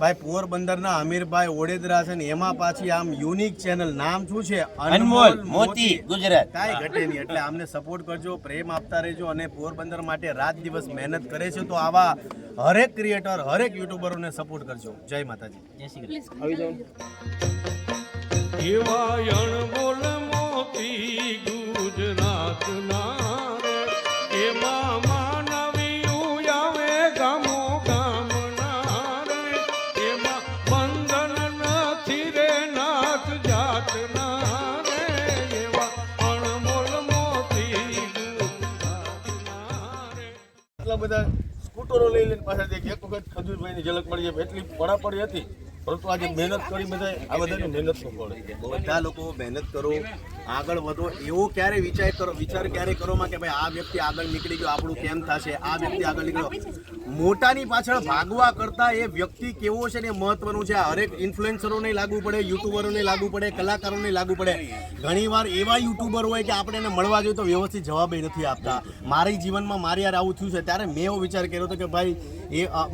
ભાઈ પોરબંદરના અમીરભાઈ ઓડેદરા છે ને એમાં પાછી આમ યુનિક ચેનલ નામ શું છે અનમોલ મોતી ગુજરાત. કાંઈ ઘટે નહીં. એટલે આમને સપોર્ટ કરજો, પ્રેમ આપતા રહેજો અને પોરબંદર માટે રાત દિવસ મહેનત કરે છે તો આવા હરેક ક્રિએટર હરેક યુટ્યુબરોને સપોર્ટ કરજો. જય માતાજી. જય શ્રી કૃષ્ણ. આવી જાઓ. એવા અણમોલ મોતી ગુજરાતના રે, એમાં માનવીયું આવે ગામો ગામના રે, એમાં બંધન નથી રે નાથ જાતના રે, એવા અણમોલ મોતી ગુજરાતના રે. એટલા બધા સ્કૂટરો લઈ લઈને પાછા એક વખત ખજૂરભાઈની ઝલક મળી જાય એટલી પડાપડી હતી, પરંતુ આજે મહેનત કરી બધા આ બધાની મહેનતનું ફળ. બધા લોકો મહેનત કરો, આગળ વધો. એવો ક્યારે વિચાર ક્યારે કરો કે ભાઈ આ વ્યક્તિ આગળ નીકળી ગયો આપણું કેમ થશે, આ વ્યક્તિ આગળ નીકળ્યો. મોટાની પાછળ ભાગવા કરતા એ વ્યક્તિ કેવો છે ને એ મહત્વનું છે. હરેક ઇન્ફ્લુએન્સરોને લાગુ પડે, યુટ્યુબરોને લાગુ પડે, કલાકારોને લાગુ પડે. ઘણીવાર એવા યુટ્યુબર હોય કે આપણે એને મળવા જોઈએ તો વ્યવસ્થિત જવાબ નથી આપતા. મારી જીવનમાં મારી યાર આવું થયું છે ત્યારે મેં એવો વિચાર કર્યો હતો કે ભાઈ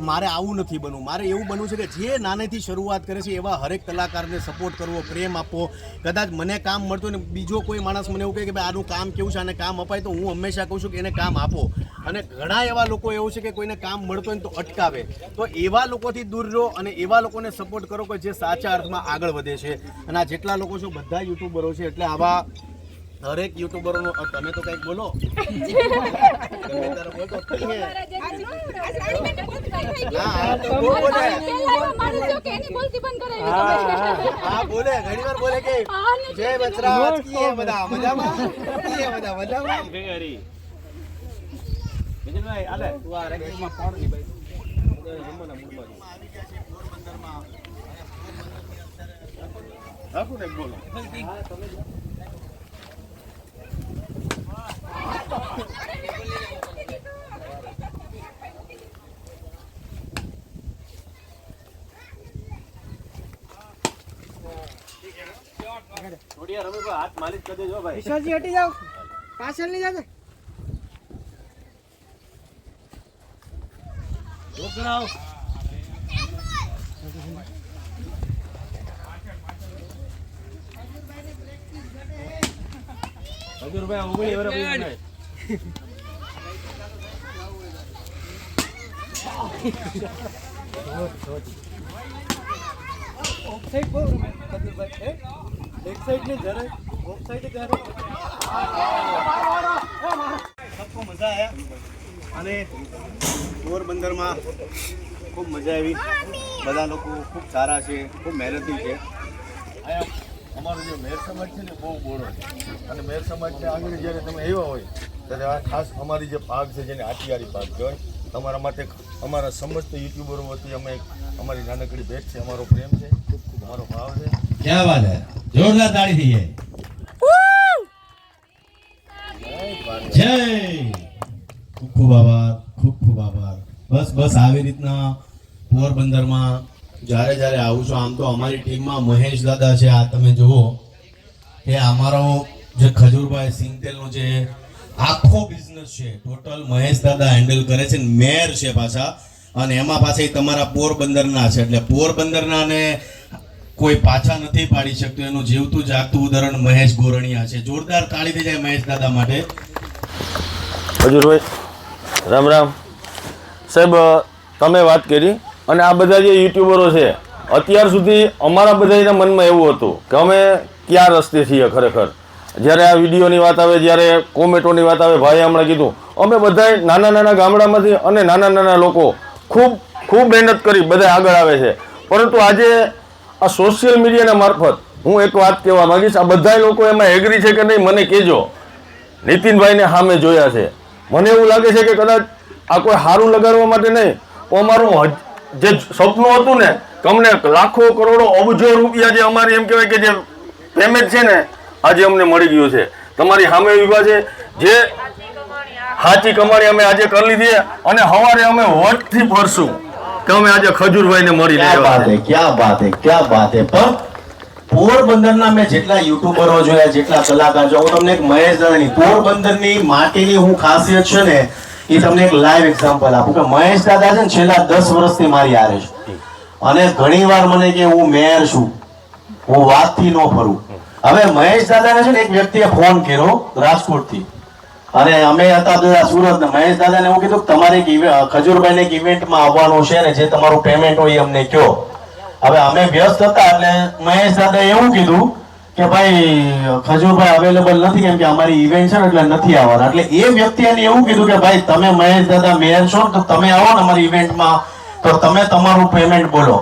મારે આવું નથી બનવું. મારે એવું બનવું છે કે જે નાનેથી શરૂઆત કરે છે એવા હરેક કલાકારને સપોર્ટ કરવો, પ્રેમ આપવો. કદાચ મને કામ મળતું ને બીજો કોઈ માણસ મને એવું કહે કે ભાઈ આનું કામ કેવું છે અને કામ અપાય તો હું હંમેશા કહું છું કે એને કામ આપો. અને ઘણા એવા લોકો એવું છે કે કોઈને કામ મળતું હોય ને તો અટકાવે. તો એવા લોકોથી દૂર રહો અને એવા લોકોને સપોર્ટ કરો કે જે સાચા અર્થમાં આગળ વધે છે. અને આ જેટલા લોકો છો બધા યુટ્યુબરો છે એટલે આવા હરેક યુટ્યુબરોનો તમે તો કંઈક બોલો. હા બોલે, ઘણી વાર બોલે કે જય બચરાજ કી બધા મજામાં, બધા મજામાં. વિજયભાઈ આલે તું આ રેકોર્ડમાં ફોન ની ભાઈ રાખું ને બોલો. થોડી વાર રમેશભાઈ હાથ માલિશ કરી દેજો ભાઈ. ઈશ્વરજી હટી જાઓ, પાછળ નહીં જાતે. છોકરાઓ હજુરભાઈ 19 વર્ષ નહીં. ઓફસાઈડ બહુ રમે કદુરભાઈ. બેક સાઈડ ને જરે ઓફસાઈડ જરે सबको मजा आया અને પોરબંદરમાં ખૂબ મજા આવી. બધા લોકો ખૂબ સારા છે, ખૂબ મહેનતી છે. અહીંયા અમારો જે મેર સમાજ છે ને બહુ બોળો છે અને મેર સમાજને આગળ જ્યારે તમે આવ્યા હોય ત્યારે આ ખાસ અમારી જે ભાગ છે જેને આટિયારી ભાગ કહેવાય, તમારા માટે અમારા સમસ્ત યુટ્યુબરો વતી અમે અમારી નાનકડી ભેટ છે, અમારો પ્રેમ છે, ખૂબ ખૂબ અમારો ભાવ છે. क्या बात है, जोरदार ताली दीजिए. जय. ખૂબ ખૂબ આભાર, ખૂબ ખૂબ આભાર. બસ આવી રીતના પોરબંદરમાં જ્યારે જ્યારે આવું છું, આમ તો અમારી ટીમમાં મહેશ દાદા છે, આ તમે જુઓ કે અમારો જે ખજૂરભાઈ સિંગતેલનો જે આખો બિઝનેસ છે ટોટલ મહેશ દાદા હેન્ડલ કરે છે. મેર છે પાછા અને એમાં પાછા તમારા પોરબંદરના છે એટલે પોરબંદરના ને કોઈ પાછા નથી પાડી શકતું. એનું જીવતું જાગતું ઉદાહરણ મહેશ ગોરણિયા છે. જોરદાર તાળી થઈ જાય મહેશ દાદા માટે. હજુરભાઈ રામ રામ સાહેબ, તમે વાત કરી અને આ બધા જે યુટ્યુબરો છે અત્યાર સુધી અમારા બધાના મનમાં એવું હતું કે અમે ક્યાં રસ્તે છીએ. ખરેખર જ્યારે આ વિડીયોની વાત આવે, જ્યારે કોમેન્ટોની વાત આવે, ભાઈએ હમણાં કીધું અમે બધા નાના નાના ગામડામાંથી અને નાના નાના લોકો ખૂબ મહેનત કરી બધા આગળ આવે છે. પરંતુ આજે આ સોશિયલ મીડિયાના મારફત હું એક વાત કહેવા માંગીશ, આ બધા લોકો એમાં એગ્રી છે કે નહીં મને કહેજો. નીતિનભાઈને સામે જોયા છે, મને એવું લાગે છે કે કદાચ આ કોઈ સારું લગાડવા માટે નહીં, અમારું જે સપનું હતું ને કે અમને લાખો કરોડો અબજો રૂપિયા જે અમારી એમ કહેવાય કે જે પેમેન્ટ છે ને આજે અમને મળી ગયું છે. તમારી સામે વિવાહ છે જે સાચી કમાણી અમે આજે કરી લીધી અને સવારે અમે વટથી ફરશું કે અમે આજે ખજૂરભાઈને મળી क्या बात है. પણ પોરબંદરના મેં જેટલા યુટ્યુબરો જોયા, જેટલા કલાકાર જોયા, હું તમને એક મહેશ દાદાની પોરબંદરની માટીની હું ખાસિયત છે ને એ તમને એક લાઈવ એક્ઝામ્પલ આપું કે મહેશ દાદા છે ને છેલ્લા 10 વર્ષથી મારી હારે છે. અને ઘણીવાર મને કે હું મેયર છું, હું વાતથી ન ફરું. હવે મહેશ દાદાને છે ને એક વ્યક્તિએ ફોન કર્યો રાજકોટથી, અને અમે હતા બધા સુરત. મહેશ દાદાને હું કીધું કે તમારે ખજૂરભાઈને એક ઇવેન્ટમાં આવવાનું છે ને જે તમારું પેમેન્ટ હોય એ અમને કહો. હવે અમે વ્યસ્ત હતા એટલે મહેશ દાદાએ એવું કીધું કે ભાઈ ખજૂરભાઈ અવેલેબલ નથી કેમ કે અમારી ઇવેન્ટ છે ને એટલે નથી આવવાના. એટલે એ વ્યક્તિએ એવું કીધું કે ભાઈ તમે મહેશ દાદા મેયર છો તો તમે આવો ને અમારી ઇવેન્ટમાં, તો તમે તમારું પેમેન્ટ બોલો.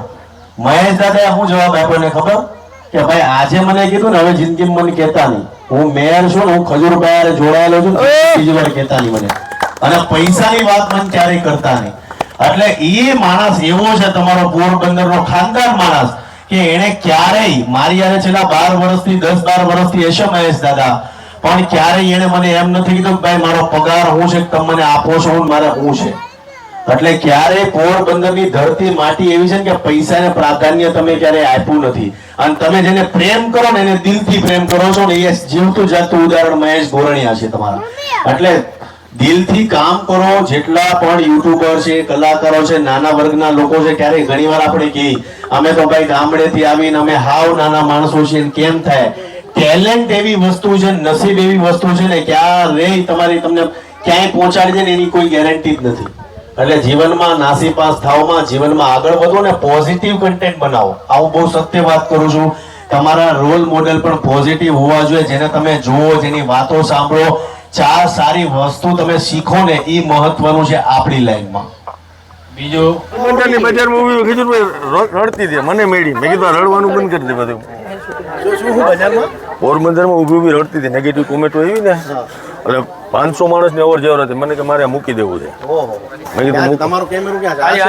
મહેશ દાદાએ શું જવાબ આપ્યો ને ખબર? કે ભાઈ આજે મને કીધું ને હવે જિંદગીમાં મને કહેતા નહીં, હું મેયર છું ને હું ખજૂરભાઈ જોડાયેલો છું, બીજી વાર કહેતા નહીં મને, અને પૈસાની વાત મને ક્યારેય કરતા નહીં. એટલે એ માણસ એવો છે તમારો પોરબંદરનો ખાનદાન માણસ કે એને ક્યારેય મારી યારે છેલ્લા 12 વર્ષથી 10-12 વર્ષથી હશે મહેશ દાદા, પણ ક્યારેય એને મને એમ નથી કીધું કે ભાઈ મારો પગાર હું છે તમે મને આપો છો મારે હું છે. એટલે ક્યારેય પોરબંદરની ધરતી માટી એવી છે કે પૈસાને પ્રાધાન્ય તમે ક્યારેય આપ્યું નથી. અને તમે જેને પ્રેમ કરો ને એને દિલથી પ્રેમ કરો છો ને એ જીવતું જાગતું ઉદાહરણ મહેશ ગોરણિયા છે તમારા. એટલે દિલથી કામ કરો. જેટલા પણ યુટ્યુબર છે, કલાકારો છે, નાના વર્ગના લોકો છે, ક્યારેય ઘણીવાર આપણે કહીએ અમે તો ભાઈ ગામડેથી આવીને અમે હાવ નાના માણસો છીએ, કેમ થાય? ટેલેન્ટ એવી વસ્તુ છે, નસીબ એવી વસ્તુ છે ને ક્યારેય તમારી તમને ક્યાંય પહોંચાડી દે ને એની કોઈ ગેરંટી જ નથી. એટલે જીવનમાં નાસીપાસ થાવમાં, જીવનમાં આગળ વધો ને પોઝિટિવ કન્ટેન્ટ બનાવો. આવું બહુ સત્ય વાત કરું છું. તમારા રોલ મોડેલ પણ પોઝિટિવ હોવા જોઈએ, જેને તમે જુઓ, જેની વાતો સાંભળો, 4 સારી વસ્તુ તમે શીખો ને એ મહત્વનું છે આપણી લાઈફમાં. બીજું પોરબંદરની બજારમાં ઊભી ખજૂરભાઈ રડતી હતી, મને મેળી. મેં કીધું રડવાનું બંધ કરી દે બધું. પોરબંદરમાં ઊભી રડતી હતી, નેગેટિવ કોમેન્ટો એવી ને એટલે 500 માણસની અવર જવર હતી. મને કે મારે મૂકી દેવું છે. મેં કીધું તમારું કેમેરું ક્યાં છે?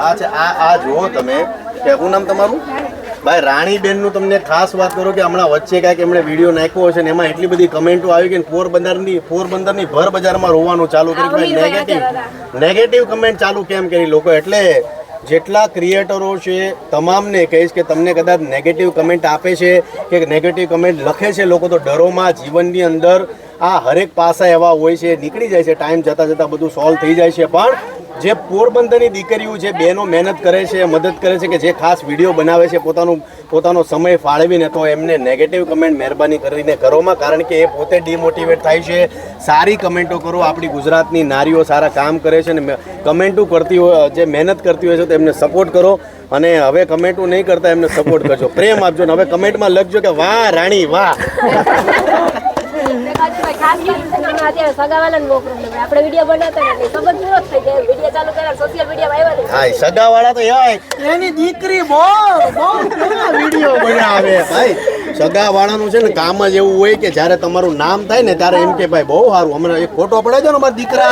આ છે. આ જુઓ તમે કે શું નામ તમારું? ભાઈ રાણીબેન નું તમને ખાસ વાત કરો કે હમણાં વચ્ચે કાંઈક એમણે વિડીયો નાખ્યો હશે ને એમાં એટલી બધી કમેન્ટો આવી કે પોરબંદરની ભર બજારમાં રોવાનું ચાલુ કર્યું. નેગેટિવ કમેન્ટ ચાલુ કેમ કરી લોકો? એટલે જેટલા ક્રિએટરો છે તમામને કહીશ કે તમને કદાચ નેગેટિવ કમેન્ટ આપે છે કે નેગેટિવ કમેન્ટ લખે છે લોકો, તો ડરોમાં જીવનની અંદર આ હરેક પાસા એવા હોય છે, નીકળી જાય છે, ટાઈમ જતાં જતાં બધું સોલ્વ થઈ જાય છે. પણ જે પોરબંદરની દીકરીઓ છે, બહેનો મહેનત કરે છે, મદદ કરે છે, કે જે ખાસ વિડીયો બનાવે છે પોતાનો સમય ફાળવીને, તો એમને નેગેટિવ કમેન્ટ મહેરબાની કરીને કરોમાં, કારણ કે એ પોતે ડિમોટિવેટ થાય છે. સારી કમેન્ટો કરો. આપણી ગુજરાતની નારીઓ સારા કામ કરે છે ને કમેન્ટો કરતી હોય, જે મહેનત કરતી હોય છે તો એમને સપોર્ટ કરો. અને હવે કમેન્ટો નહીં કરતા એમને સપોર્ટ કરજો, પ્રેમ આપજો. ને હવે કમેન્ટમાં લખજો કે વાહ રાણી વાહ. ખાસ કરીને અત્યારે સગાવાલાને બહુ પ્રોબ્લેમ. આપણે વિડીયો બનાવતા ને સંબંધ પૂરો થઈ જાય, વિડીયો ચાલુ કર્યા સોશિયલ મીડિયામાં આવ્યા. હા, સગાવાળા તો એવા એની દીકરી બહુ વિડીયો બનાવે ભાઈ. સગાવાળાનું છે ને કામ જ એવું હોય કે જ્યારે તમારું નામ થાય ને ત્યારે એમ કે ભાઈ બહુ સારું, હમણાં એક ફોટો પડાવી દો ને અમારા દીકરા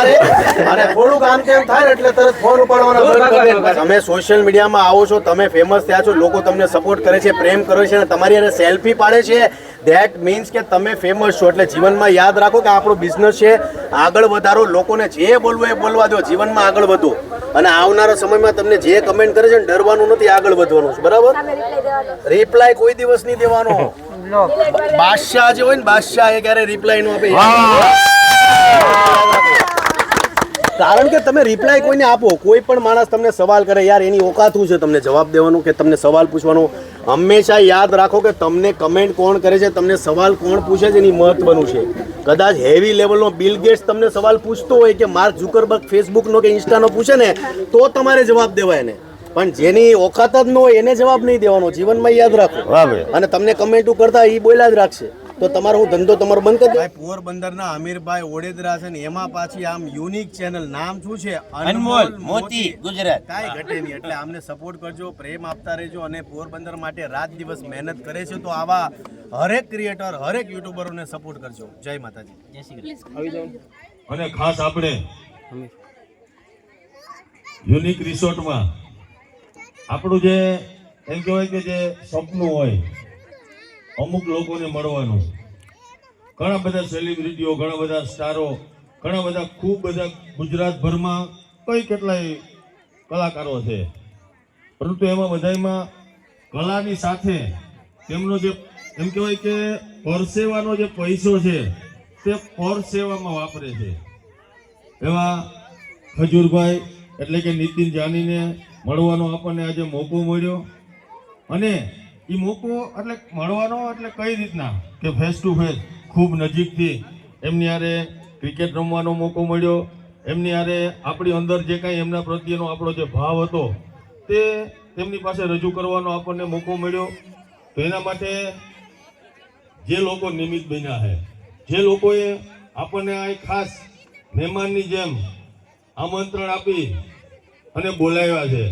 અને થોડું કામ તેમ થાય ને એટલે તરત ફોન ઉપાડવાના બંધ કરી દે. તમે સોશિયલ મીડિયામાં આવો છો, તમે ફેમસ થયા છો, લોકો તમને સપોર્ટ કરે છે, પ્રેમ કરે છે, અને તમારી એને સેલ્ફી પાડે છે. ધેટ મીન્સ કે તમે ફેમસ છો. એટલે જીવનમાં યાદ રાખો કે આપણો બિઝનેસ છે, આગળ વધારો. લોકોને જે બોલવું એ બોલવા દો, જીવનમાં આગળ વધો. અને આવનારા સમયમાં તમને જે કમેન્ટ કરે છે ને ડરવાનું નથી, આગળ વધવાનું છે. બરાબર? રિપ્લાય કોઈ દિવસ નહીં દેવાનો. બાદશાહ જે હોય ને, બાદશાહ એ ક્યારે રિપ્લાય નો આપે. કારણ કે તમે રિપ્લાય કોઈને આપો, કોઈ પણ માણસ તમને સવાલ કરે, યાર એની ઓકાત શું છે તમને જવાબ દેવાનું કે તમને સવાલ પૂછવાનું? હંમેશા યાદ રાખો કે તમને કમેન્ટ કોણ કરે છે, તમને સવાલ કોણ પૂછે છે એની મહત્વનું છે. કદાચ હેવી લેવલનો બિલ ગેટ્સ તમને સવાલ પૂછતો હોય કે માર્ક ઝુકરબર્ગ ફેસબુકનો કે ઇન્સ્ટાનો પૂછે ને, તો તમારે જવાબ દેવાય એને. પણ જેની ઓકાત જ ન હોય એને જવાબ નહીં દેવાનો. જીવનમાં યાદ રાખો. અને તમને કમેન્ટો કરતા એ બોલ્યા જ રાખશે તો તમારો હું ધંધો તમારો બંધ કરી દો. પોરબંદરના અમીરભાઈ ઓડેદરા છે ને એમાં પાછી આમ યુનિક ચેનલ, નામ શું છે? અનમોલ મોતી ગુજરાત. કાંઈ ઘટે નહીં. એટલે આમને સપોર્ટ કરજો, પ્રેમ આપતા રહેજો. અને પોરબંદર માટે રાત દિવસ મહેનત કરે છે, તો આવા હરેક ક્રિએટર, હરેક યુટ્યુબરોને સપોર્ટ કરજો. જય માતાજી. જય શ્રી કૃષ્ણ. અને ખાસ આપણે યુનિક રિસોર્ટમાં આપણું જે એમ કહેવાય કે જે સપનું હોય અમુક લોકોને મળવાનું, ઘણા બધા સેલિબ્રિટીઓ, ઘણા બધા સ્ટારો, ઘણા બધા ખૂબ બધા ગુજરાતભરમાં કઈ કેટલાય કલાકારો છે, પરંતુ એમાં બધામાં કલાની સાથે તેમનો જે એમ કહેવાય કે પરસેવાનો જે પૈસો છે તે પરસેવામાં વાપરે છે. એવા ખજૂરભાઈ એટલે કે નીતિન જાનીને મળવાનો આપણને આજે મોકો મળ્યો. અને એ મોકો એટલે મળવાનો એટલે કઈ રીતના કે ફેસ ટુ ફેસ ખૂબ નજીકથી એમની હારે ક્રિકેટ રમવાનો મોકો મળ્યો. એમની હારે આપણી અંદર જે કાંઈ એમના પ્રત્યેનો આપણો જે ભાવ હતો તે તેમની પાસે રજૂ કરવાનો આપણને મોકો મળ્યો. તો એના માટે જે લોકો નિમિત્ત બન્યા છે, જે લોકોએ આપણને આ ખાસ મહેમાનની જેમ આમંત્રણ આપી અને બોલાવ્યા છે,